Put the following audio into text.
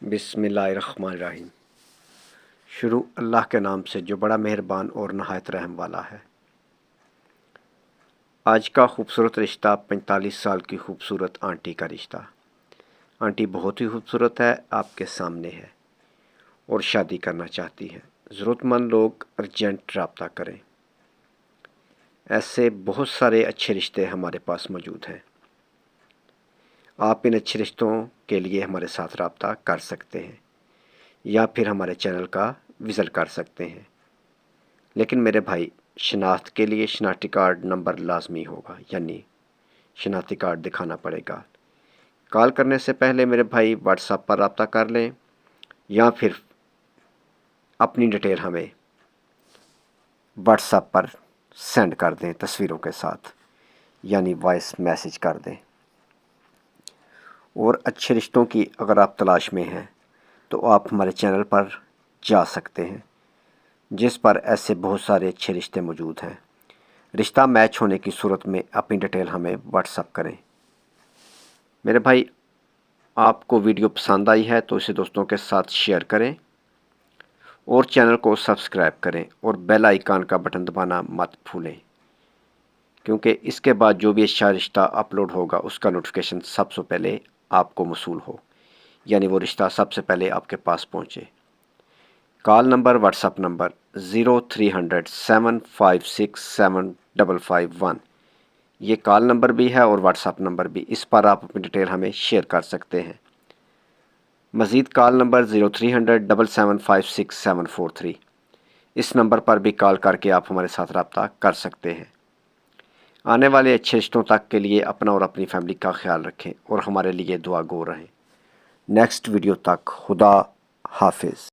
बिस्मिल्लाहिर्रहमानिर्रहीम। शुरू अल्लाह के नाम से जो बड़ा मेहरबान और नहायत रहम वाला है। आज का खूबसूरत रिश्ता 45 साल की खूबसूरत आंटी का रिश्ता। आंटी बहुत ही खूबसूरत है, आपके सामने है और शादी करना चाहती है। ज़रूरतमंद लोग अर्जेंट रब्ता करें। ऐसे बहुत सारे अच्छे रिश्ते हमारे पास मौजूद हैं। आप इन अच्छे रिश्तों के लिए हमारे साथ रब्ता कर सकते हैं या फिर हमारे चैनल का विज़िट कर सकते हैं। लेकिन मेरे भाई, शनाख्त के लिए शनाख्ती कार्ड नंबर लाजमी होगा, यानी शनाख्ती कार्ड दिखाना पड़ेगा। कॉल करने से पहले मेरे भाई व्हाट्सएप पर रब्ता कर लें या फिर अपनी डिटेल हमें व्हाट्सएप पर सेंड कर दें तस्वीरों के साथ, यानी वॉइस मैसेज कर दें। और अच्छे रिश्तों की अगर आप तलाश में हैं तो आप हमारे चैनल पर जा सकते हैं, जिस पर ऐसे बहुत सारे अच्छे रिश्ते मौजूद हैं। रिश्ता मैच होने की सूरत में अपनी डिटेल हमें व्हाट्सएप करें। मेरे भाई, आपको वीडियो पसंद आई है तो इसे दोस्तों के साथ शेयर करें और चैनल को सब्सक्राइब करें और बेल आइकन का बटन दबाना मत भूलें, क्योंकि इसके बाद जो भी अच्छा रिश्ता अपलोड होगा उसका नोटिफिकेशन सबसे पहले आपको मौसूल हो, यानी वो रिश्ता सबसे पहले आपके पास पहुँचे। Call number WhatsApp number 030075675551। ये कॉल नंबर भी है और व्हाट्सएप नंबर भी। इस पर आप अपनी डिटेल हमें शेयर कर सकते हैं। मज़ीद कॉल नंबर 0300775743। इस नंबर पर भी कॉल करके आप हमारे साथ रब्ता कर सकते हैं। आने वाले अच्छे रिश्तों तक के लिए अपना और अपनी फैमिली का ख्याल रखें और हमारे लिए दुआ गो रहें। नेक्स्ट वीडियो तक खुदा हाफिज़।